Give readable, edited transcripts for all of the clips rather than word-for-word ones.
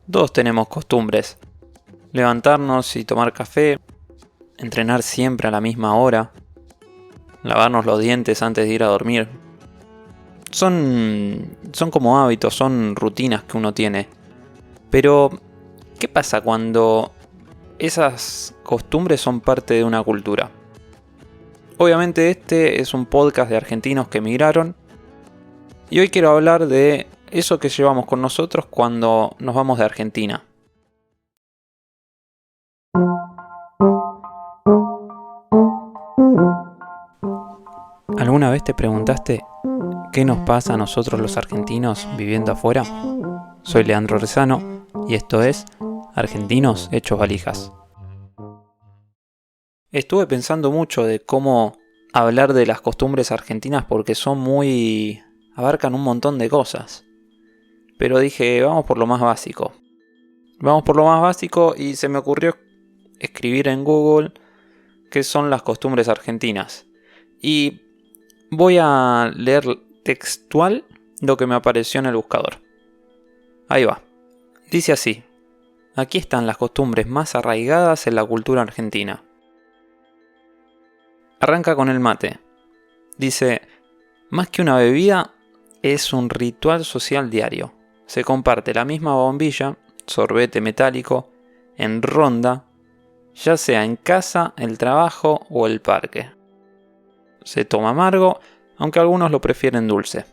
Todos tenemos costumbres. Levantarnos y tomar café, entrenar siempre a la misma hora, lavarnos los dientes antes de ir a dormir. Son como hábitos, son rutinas que uno tiene. Pero, ¿qué pasa cuando esas costumbres son parte de una cultura? Obviamente este es un podcast de argentinos que emigraron. Y hoy quiero hablar de eso que llevamos con nosotros cuando nos vamos de Argentina. ¿Alguna vez te preguntaste qué nos pasa a nosotros los argentinos viviendo afuera? Soy Leandro Rezano y esto es Argentinos Hechos Valijas. Estuve pensando mucho de cómo hablar de las costumbres argentinas porque abarcan un montón de cosas. Pero dije, vamos por lo más básico. Y se me ocurrió escribir en Google qué son las costumbres argentinas. Y voy a leer textual lo que me apareció en el buscador. Ahí va. Dice así: aquí están las costumbres más arraigadas en la cultura argentina. Arranca con el mate. Dice: más que una bebida, es un ritual social diario. Se comparte la misma bombilla, sorbete metálico, en ronda, ya sea en casa, el trabajo o el parque. Se toma amargo, aunque algunos lo prefieren dulce.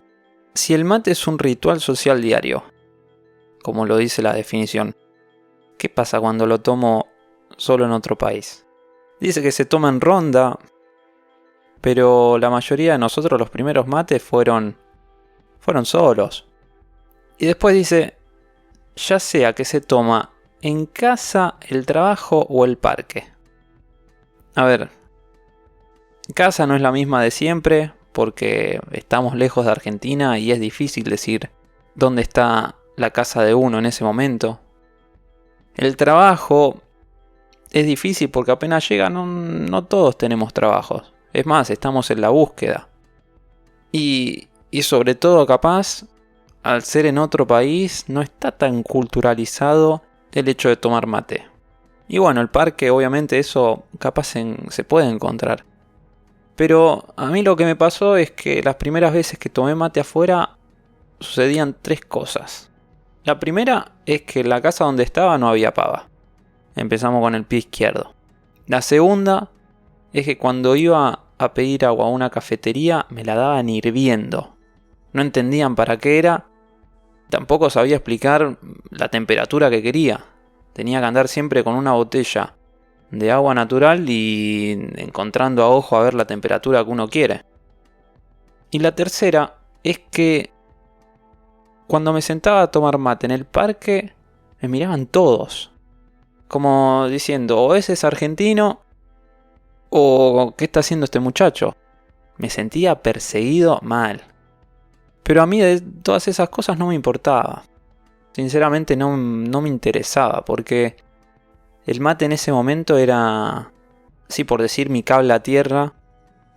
Si el mate es un ritual social diario, como lo dice la definición, ¿qué pasa cuando lo tomo solo en otro país? Dice que se toma en ronda, pero la mayoría de nosotros los primeros mates fueron solos. Y después dice, ya sea que se toma en casa, el trabajo o el parque. A ver, casa no es la misma de siempre porque estamos lejos de Argentina y es difícil decir dónde está la casa de uno en ese momento. El trabajo es difícil porque apenas llega no todos tenemos trabajos. Es más, estamos en la búsqueda. Y sobre todo capaz, al ser en otro país, no está tan culturalizado el hecho de tomar mate. Y bueno, el parque, obviamente eso capaz se puede encontrar. Pero a mí lo que me pasó es que las primeras veces que tomé mate afuera, sucedían 3 cosas. La primera es que en la casa donde estaba no había pava. Empezamos con el pie izquierdo. La segunda es que cuando iba a pedir agua a una cafetería me la daban hirviendo. No entendían para qué era. Tampoco sabía explicar la temperatura que quería. Tenía que andar siempre con una botella de agua natural y encontrando a ojo a ver la temperatura que uno quiere. Y la tercera es que cuando me sentaba a tomar mate en el parque, me miraban todos. Como diciendo, o ese es argentino, o ¿qué está haciendo este muchacho? Me sentía perseguido mal. Pero a mí de todas esas cosas no me importaba. Sinceramente no me interesaba, porque el mate en ese momento era, sí, por decir mi cable a tierra,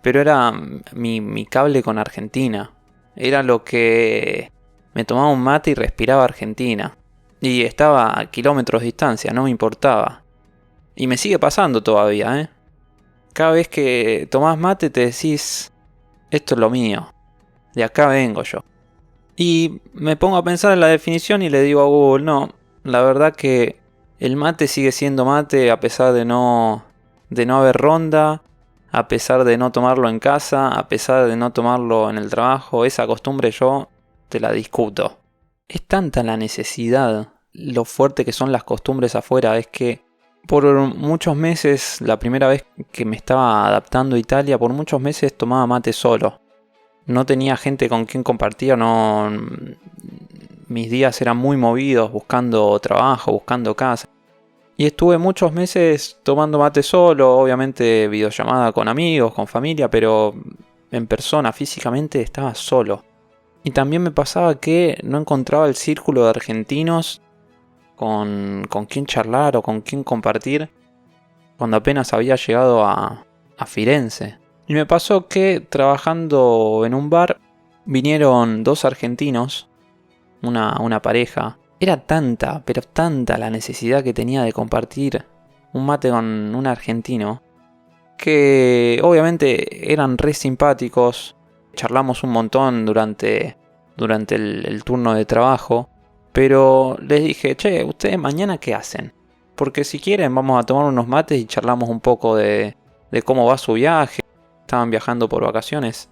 pero era mi cable con Argentina. Era lo que me tomaba un mate y respiraba Argentina. Y estaba a kilómetros de distancia, no me importaba. Y me sigue pasando todavía, ¿eh? Cada vez que tomás mate te decís, esto es lo mío. De acá vengo yo. Y me pongo a pensar en la definición y le digo a Google, no, la verdad que el mate sigue siendo mate a pesar de no haber ronda, a pesar de no tomarlo en casa, a pesar de no tomarlo en el trabajo. Esa costumbre yo te la discuto. Es tanta la necesidad, lo fuerte que son las costumbres afuera, es que por muchos meses, la primera vez que me estaba adaptando a Italia, por muchos meses tomaba mate solo. No tenía gente con quien compartir, mis días eran muy movidos, buscando trabajo, buscando casa. Y estuve muchos meses tomando mate solo, obviamente videollamada con amigos, con familia, pero en persona, físicamente, estaba solo. Y también me pasaba que no encontraba el círculo de argentinos con quien charlar o con quien compartir cuando apenas había llegado a Firenze. Y me pasó que trabajando en un bar vinieron 2 argentinos, una pareja, Era tanta, pero tanta la necesidad que tenía de compartir un mate con un argentino, que obviamente eran re simpáticos, charlamos un montón durante el turno de trabajo, pero les dije, che, ¿ustedes mañana qué hacen? Porque si quieren vamos a tomar unos mates y charlamos un poco de cómo va su viaje. Estaban viajando por vacaciones.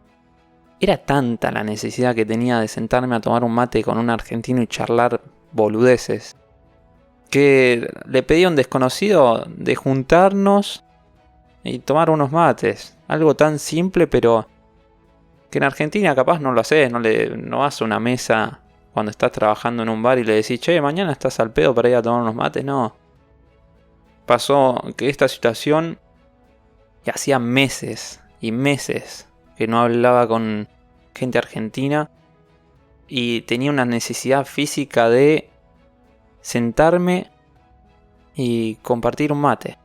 Era tanta la necesidad que tenía de sentarme a tomar un mate con un argentino y charlar boludeces, que le pedí a un desconocido de juntarnos y tomar unos mates. Algo tan simple, pero que en Argentina capaz no lo haces, no vas a una mesa cuando estás trabajando en un bar y le decís, che, mañana estás al pedo para ir a tomar unos mates. No. Pasó que esta situación, que hacía meses y meses que no hablaba con gente argentina y tenía una necesidad física de sentarme y compartir un mate.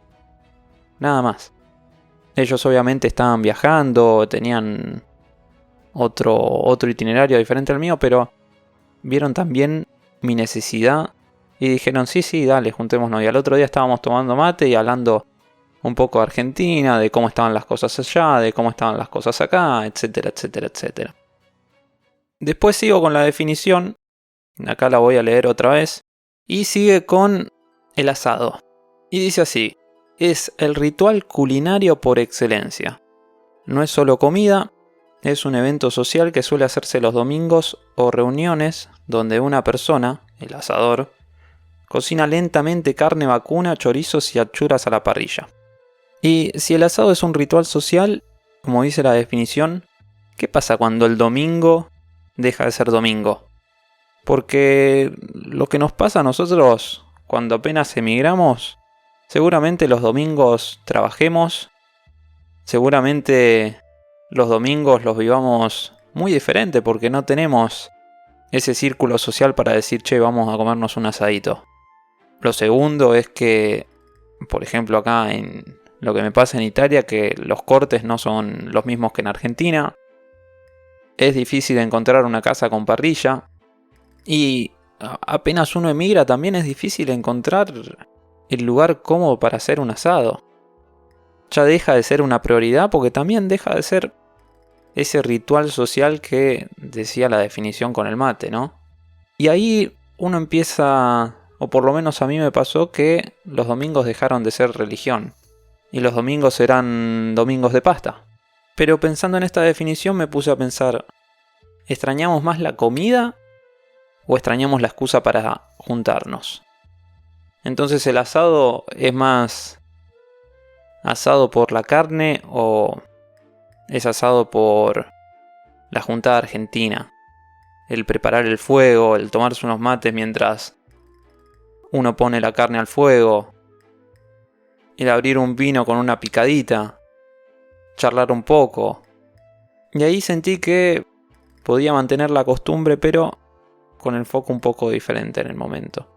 Nada más. Ellos obviamente estaban viajando, tenían otro itinerario diferente al mío, pero vieron también mi necesidad y dijeron, sí, dale, juntémonos. Y al otro día estábamos tomando mate y hablando un poco de Argentina, de cómo estaban las cosas allá, de cómo estaban las cosas acá, etcétera, etcétera, etcétera. Después sigo con la definición, acá la voy a leer otra vez, y sigue con el asado. Y dice así: es el ritual culinario por excelencia. No es solo comida, es un evento social que suele hacerse los domingos o reuniones donde una persona, el asador, cocina lentamente carne vacuna, chorizos y achuras a la parrilla. Y si el asado es un ritual social, como dice la definición, ¿qué pasa cuando el domingo deja de ser domingo? Porque lo que nos pasa a nosotros cuando apenas emigramos, seguramente los domingos trabajemos, seguramente los domingos los vivamos muy diferente porque no tenemos ese círculo social para decir, che, vamos a comernos un asadito. Lo segundo es que, por ejemplo, acá en lo que me pasa en Italia, que los cortes no son los mismos que en Argentina. Es difícil encontrar una casa con parrilla. Y apenas uno emigra también es difícil encontrar el lugar cómodo para hacer un asado. Ya deja de ser una prioridad porque también deja de ser ese ritual social que decía la definición con el mate, ¿no? Y ahí uno empieza, o por lo menos a mí me pasó, que los domingos dejaron de ser religión. Y los domingos eran domingos de pasta. Pero pensando en esta definición me puse a pensar, ¿extrañamos más la comida o extrañamos la excusa para juntarnos? Entonces el asado es más asado por la carne o es asado por la juntada argentina. El preparar el fuego, el tomarse unos mates mientras uno pone la carne al fuego, el abrir un vino con una picadita, charlar un poco. Y ahí sentí que podía mantener la costumbre, pero con el foco un poco diferente en el momento.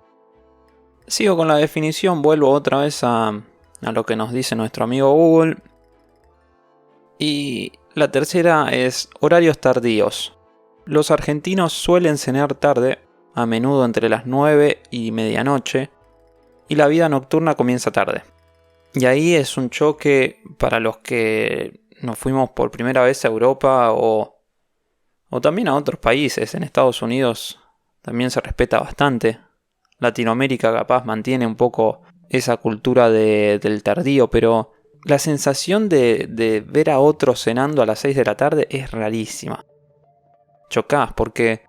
Sigo con la definición, vuelvo otra vez a lo que nos dice nuestro amigo Google. Y la tercera es horarios tardíos. Los argentinos suelen cenar tarde, a menudo entre las 9 y medianoche, y la vida nocturna comienza tarde. Y ahí es un choque para los que nos fuimos por primera vez a Europa o también a otros países. En Estados Unidos también se respeta bastante. Latinoamérica capaz mantiene un poco esa cultura del tardío, pero la sensación de ver a otros cenando a las 6 de la tarde es rarísima. Chocás porque,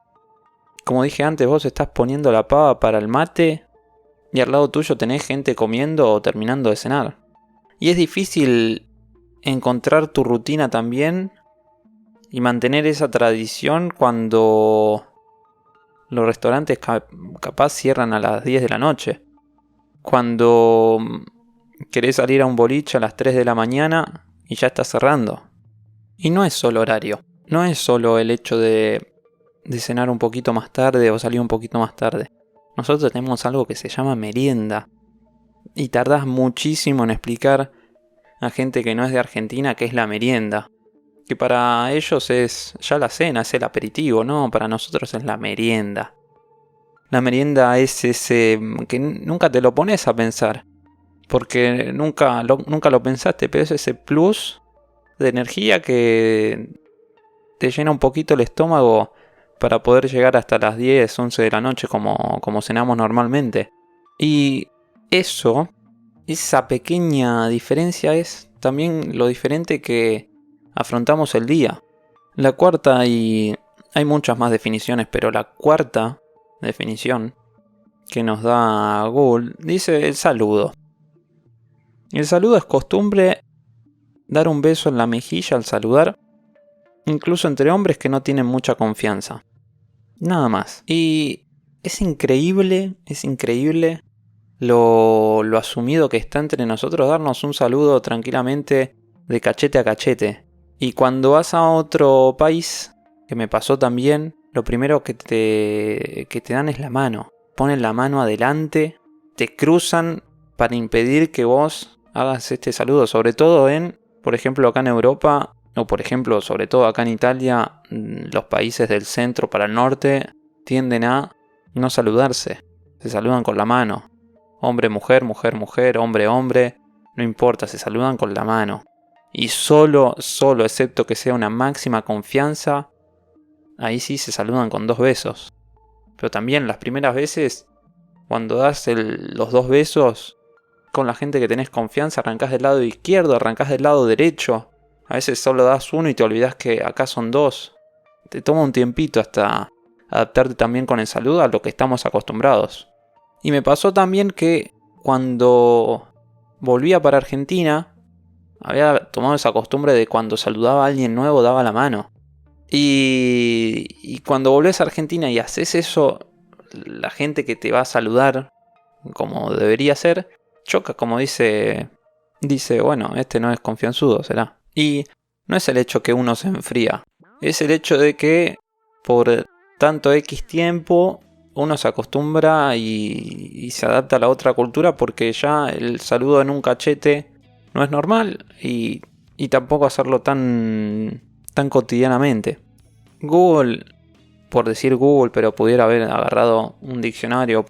como dije antes, vos estás poniendo la pava para el mate y al lado tuyo tenés gente comiendo o terminando de cenar. Y es difícil encontrar tu rutina también y mantener esa tradición cuando los restaurantes capaz cierran a las 10 de la noche. Cuando querés salir a un boliche a las 3 de la mañana y ya está cerrando. Y no es solo horario. No es solo el hecho de cenar un poquito más tarde o salir un poquito más tarde. Nosotros tenemos algo que se llama merienda. Y tardás muchísimo en explicar a gente que no es de Argentina qué es la merienda. Que para ellos es ya la cena, es el aperitivo, ¿no? Para nosotros es la merienda. La merienda es ese que nunca te lo pones a pensar, porque nunca lo pensaste, pero es ese plus de energía que te llena un poquito el estómago para poder llegar hasta las 10, 11 de la noche como cenamos normalmente. Y eso, esa pequeña diferencia es también lo diferente que afrontamos el día. La cuarta, y hay muchas más definiciones, pero la cuarta definición que nos da Google dice el saludo. El saludo es costumbre dar un beso en la mejilla al saludar, incluso entre hombres que no tienen mucha confianza. Nada más. Y es increíble lo asumido que está entre nosotros darnos un saludo tranquilamente de cachete a cachete. Y cuando vas a otro país, que me pasó también, lo primero que te dan es la mano. Ponen la mano adelante, te cruzan para impedir que vos hagas este saludo. Sobre todo por ejemplo, acá en Europa, o por ejemplo, sobre todo acá en Italia, los países del centro para el norte tienden a no saludarse. Se saludan con la mano. Hombre, mujer, mujer, mujer, hombre, hombre. No importa, se saludan con la mano. Y solo, excepto que sea una máxima confianza, ahí sí se saludan con 2 besos. Pero también las primeras veces, cuando das los 2 besos, con la gente que tenés confianza, arrancás del lado izquierdo, arrancás del lado derecho. A veces solo das uno y te olvidás que acá son 2. Te toma un tiempito hasta adaptarte también con el saludo a lo que estamos acostumbrados. Y me pasó también que cuando volvía para Argentina, había tomado esa costumbre de cuando saludaba a alguien nuevo daba la mano. Y cuando volvés a Argentina y haces eso, la gente que te va a saludar, como debería ser, choca, como dice, bueno, este no es confianzudo, será. Y no es el hecho que uno se enfría, es el hecho de que por tanto X tiempo uno se acostumbra y se adapta a la otra cultura, porque ya el saludo en un cachete no es normal y tampoco hacerlo tan cotidianamente. Google, por decir Google, pero pudiera haber agarrado un diccionario,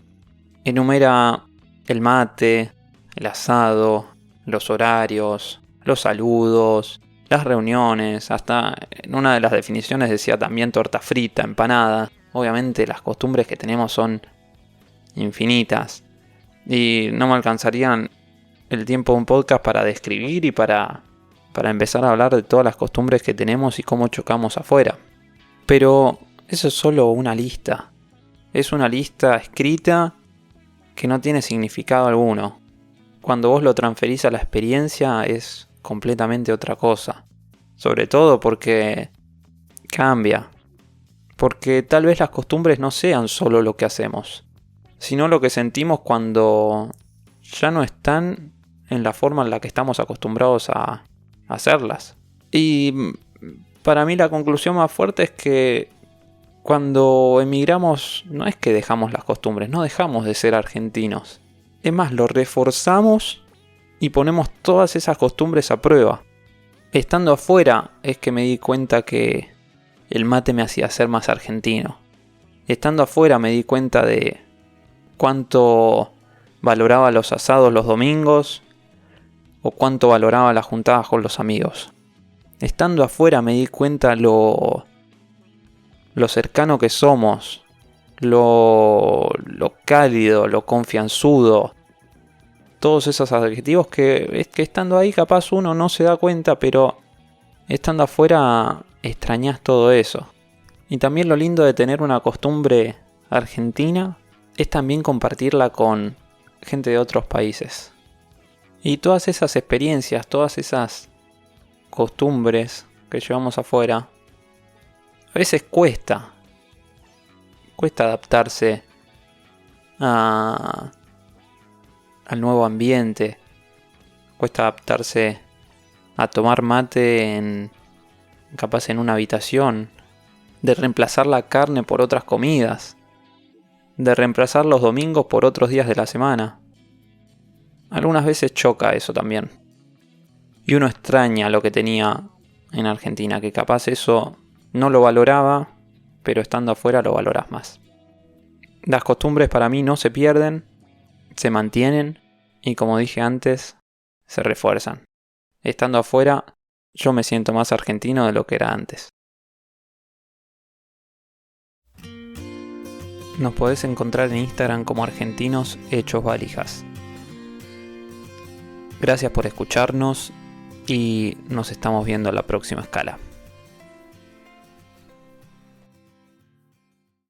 enumera el mate, el asado, los horarios, los saludos, las reuniones, hasta en una de las definiciones decía también torta frita, empanada. Obviamente las costumbres que tenemos son infinitas y no me alcanzarían el tiempo de un podcast para describir y para empezar a hablar de todas las costumbres que tenemos y cómo chocamos afuera. Pero eso es solo una lista. Es una lista escrita que no tiene significado alguno. Cuando vos lo transferís a la experiencia es completamente otra cosa. Sobre todo porque cambia. Porque tal vez las costumbres no sean solo lo que hacemos, sino lo que sentimos cuando ya no están en la forma en la que estamos acostumbrados a hacerlas. Y para mí la conclusión más fuerte es que cuando emigramos no es que dejamos las costumbres, no dejamos de ser argentinos. Es más, lo reforzamos y ponemos todas esas costumbres a prueba. Estando afuera es que me di cuenta que el mate me hacía ser más argentino. Estando afuera me di cuenta de cuánto valoraba los asados los domingos o cuánto valoraba las juntadas con los amigos. Estando afuera me di cuenta lo cercano que somos, lo cálido, lo confianzudo. Todos esos adjetivos que estando ahí capaz uno no se da cuenta, pero estando afuera extrañas todo eso. Y también lo lindo de tener una costumbre argentina es también compartirla con gente de otros países. Y todas esas experiencias, todas esas costumbres que llevamos afuera, a veces cuesta adaptarse al nuevo ambiente, cuesta adaptarse a tomar mate capaz en una habitación, de reemplazar la carne por otras comidas, de reemplazar los domingos por otros días de la semana. Algunas veces choca eso también. Y uno extraña lo que tenía en Argentina, que capaz eso no lo valoraba, pero estando afuera lo valoras más. Las costumbres para mí no se pierden, se mantienen y, como dije antes, se refuerzan. Estando afuera, yo me siento más argentino de lo que era antes. Nos podés encontrar en Instagram como Argentinos Hechos Valijas. Gracias por escucharnos y nos estamos viendo en la próxima escala.